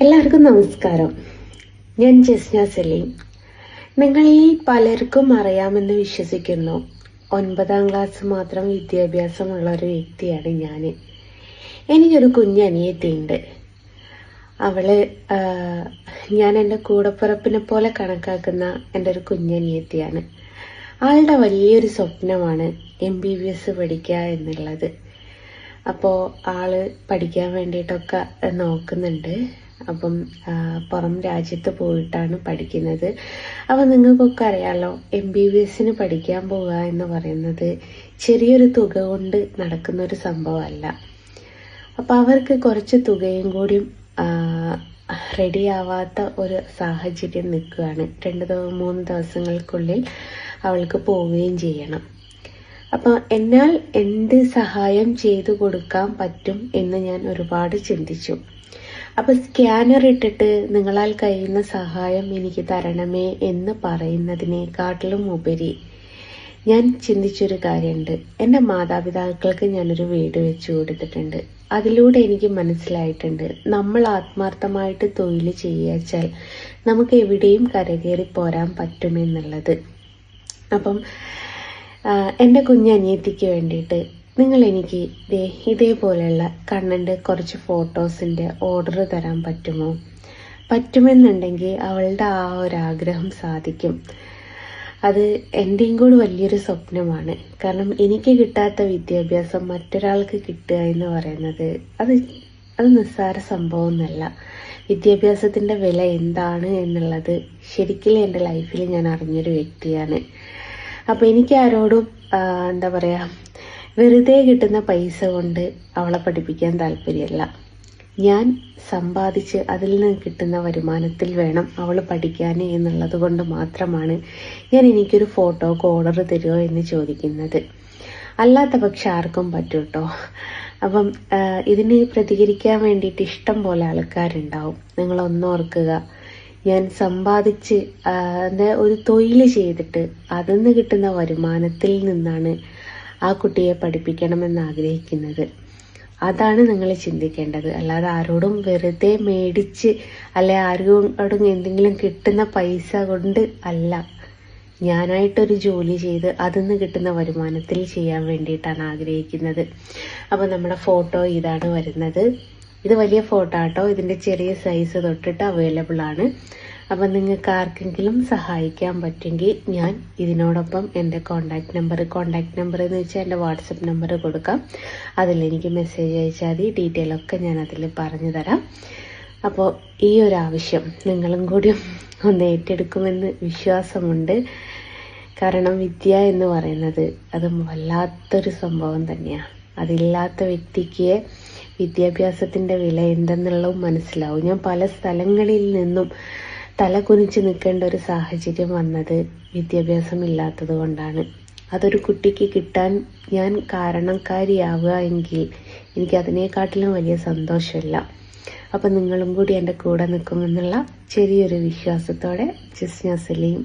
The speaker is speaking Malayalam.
എല്ലാവർക്കും നമസ്കാരം. ഞാൻ ജസ്ന സലീം. നിങ്ങളിൽ പലർക്കും അറിയാമെന്ന് വിശ്വസിക്കുന്നു, 9ാം ക്ലാസ് മാത്രം വിദ്യാഭ്യാസമുള്ള ഒരു വ്യക്തിയാണ് ഞാൻ. എനിക്കൊരു കുഞ്ഞനിയത്തിയുണ്ട്. അവള് ഞാൻ എൻ്റെ കൂടപ്പിറപ്പിനെ പോലെ കണക്കാക്കുന്ന എൻ്റെ ഒരു കുഞ്ഞനിയത്തിയാണ്. ആളുടെ വലിയൊരു സ്വപ്നമാണ് MBBS പഠിക്കുക എന്നുള്ളത്. അപ്പോൾ ആള് പഠിക്കാൻ വേണ്ടിയിട്ടൊക്കെ നോക്കുന്നുണ്ട്. അപ്പം പുറം രാജ്യത്ത് പോയിട്ടാണ് പഠിക്കുന്നത്. അപ്പം നിങ്ങൾക്കൊക്കെ അറിയാമല്ലോ, MBBS പഠിക്കാൻ പോവുക എന്ന് പറയുന്നത് ചെറിയൊരു തുക കൊണ്ട് നടക്കുന്നൊരു സംഭവമല്ല. അപ്പം അവർക്ക് കുറച്ച് തുകയും കൂടിയും റെഡിയാവാത്ത ഒരു സാഹചര്യം നിൽക്കുകയാണ്. 2-3 ദിവസങ്ങൾക്കുള്ളിൽ അവൾക്ക് പോവുകയും ചെയ്യണം. അപ്പം എന്നാൽ എന്ത് സഹായം ചെയ്തു കൊടുക്കാൻ പറ്റും എന്ന് ഞാൻ ഒരുപാട് ചിന്തിച്ചു. അപ്പം സ്കാനർ ഇട്ടിട്ട് നിങ്ങളാൽ കഴിയുന്ന സഹായം എനിക്ക് തരണമേ എന്ന് പറയുന്നതിനേക്കാട്ടിലും ഉപരി ഞാൻ ചിന്തിച്ചൊരു കാര്യമുണ്ട്. എൻ്റെ മാതാപിതാക്കൾക്ക് ഞാനൊരു വീട് വെച്ചു കൊടുത്തിട്ടുണ്ട്. അതിലൂടെ എനിക്ക് മനസ്സിലായിട്ടുണ്ട്, നമ്മൾ ആത്മാർത്ഥമായിട്ട് തൊഴിൽ ചെയ്യാച്ചാൽ നമുക്ക് എവിടെയും കരകയറി പോരാൻ പറ്റുമെന്നുള്ളത്. അപ്പം എൻ്റെ കുഞ്ഞനിയത്തിക്ക് വേണ്ടിയിട്ട് നിങ്ങൾ എനിക്ക് ഇതേപോലെയുള്ള കണ്ണൻ്റെ കുറച്ച് ഫോട്ടോസിൻ്റെ ഓർഡർ തരാൻ പറ്റുമോ? പറ്റുമെന്നുണ്ടെങ്കിൽ അവളുടെ ആ ഒരു ആഗ്രഹം സാധിക്കും. അത് എൻ്റെയും കൂടി വലിയൊരു സ്വപ്നമാണ്. കാരണം എനിക്ക് കിട്ടാത്ത വിദ്യാഭ്യാസം മറ്റൊരാൾക്ക് കിട്ടുക എന്ന് പറയുന്നത് അത് നിസ്സാര സംഭവമൊന്നുമല്ല. വിദ്യാഭ്യാസത്തിൻ്റെ വില എന്താണ് എന്നുള്ളത് ശരിക്കും എൻ്റെ ലൈഫിൽ ഞാൻ അറിഞ്ഞൊരു വ്യക്തിയാണ്. അപ്പോൾ എനിക്ക് ആരോടും എന്താ പറയുക, വെറുതെ കിട്ടുന്ന പൈസ കൊണ്ട് അവളെ പഠിപ്പിക്കാൻ താല്പര്യമല്ല. ഞാൻ സമ്പാദിച്ച് അതിൽ നിന്ന് കിട്ടുന്ന വരുമാനത്തിൽ വേണം അവൾ പഠിക്കാൻ എന്നുള്ളത് കൊണ്ട് മാത്രമാണ് ഞാൻ എനിക്കൊരു ഫോട്ടോക്ക് ഓർഡർ തരുമോ എന്ന് ചോദിക്കുന്നത്. അല്ലാത്ത പക്ഷെ ആർക്കും പറ്റും കേട്ടോ. അപ്പം ഇതിന് പ്രതികരിക്കാൻ വേണ്ടിയിട്ട് ഇഷ്ടം പോലെ ആൾക്കാരുണ്ടാവും. നിങ്ങളൊന്നോർക്കുക, ഞാൻ സമ്പാദിച്ച് ഒരു തൊഴിൽ ചെയ്തിട്ട് അതിൽ നിന്ന് കിട്ടുന്ന വരുമാനത്തിൽ നിന്നാണ് ആ കുട്ടിയെ പഠിപ്പിക്കണമെന്ന് ആഗ്രഹിക്കുന്നത്. അതാണ് നിങ്ങൾ ചിന്തിക്കേണ്ടത്. അല്ലാതെ ആരോടും വെറുതെ മേടിച്ച് ആരോടും എന്തെങ്കിലും കിട്ടുന്ന പൈസ കൊണ്ട് അല്ല. ഞാനായിട്ടൊരു ജോലി ചെയ്ത് അതിൽ നിന്ന് കിട്ടുന്ന വരുമാനത്തിൽ ചെയ്യാൻ വേണ്ടിയിട്ടാണ് ആഗ്രഹിക്കുന്നത്. അപ്പോൾ നമ്മുടെ ഫോട്ടോ ഇതാണ് വരുന്നത്. ഇത് വലിയ ഫോട്ടോ ആട്ടോ. ഇതിൻ്റെ ചെറിയ സൈസ് തൊട്ടിട്ട് അവൈലബിൾ ആണ്. അപ്പം നിങ്ങൾക്ക് ആർക്കെങ്കിലും സഹായിക്കാൻ പറ്റുമെങ്കിൽ ഞാൻ ഇതിനോടൊപ്പം എൻ്റെ കോണ്ടാക്ട് നമ്പർ എന്ന് വെച്ചാൽ എൻ്റെ വാട്സപ്പ് നമ്പർ കൊടുക്കാം. അതിലെനിക്ക് മെസ്സേജ് അയച്ചാൽ മതി. ഡീറ്റെയിൽ ഒക്കെ ഞാൻ അതിൽ പറഞ്ഞു തരാം. അപ്പോൾ ഈ ഒരു ആവശ്യം നിങ്ങളും കൂടി ഒന്ന് ഏറ്റെടുക്കുമെന്ന് വിശ്വാസമുണ്ട്. കാരണം വിദ്യ എന്ന് പറയുന്നത് അത് വല്ലാത്തൊരു സംഭവം തന്നെയാണ്. അതില്ലാത്ത വ്യക്തിക്ക് വിദ്യാഭ്യാസത്തിൻ്റെ വില എന്തെന്നുള്ളതും മനസ്സിലാവും. ഞാൻ പല സ്ഥലങ്ങളിൽ നിന്നും തല കുനിച്ച് നിൽക്കേണ്ട ഒരു സാഹചര്യം വന്നത് വിദ്യാഭ്യാസം ഇല്ലാത്തത് കൊണ്ടാണ്. അതൊരു കുട്ടിക്ക് കിട്ടാൻ ഞാൻ കാരണക്കാരിയാവുക എങ്കിൽ എനിക്ക് അതിനേക്കാട്ടിലും വലിയ സന്തോഷമില്ല. അപ്പം നിങ്ങളും കൂടി എൻ്റെ കൂടെ നിൽക്കുമെന്നുള്ള ചെറിയൊരു വിശ്വാസത്തോടെ ജസ്ന സലീം.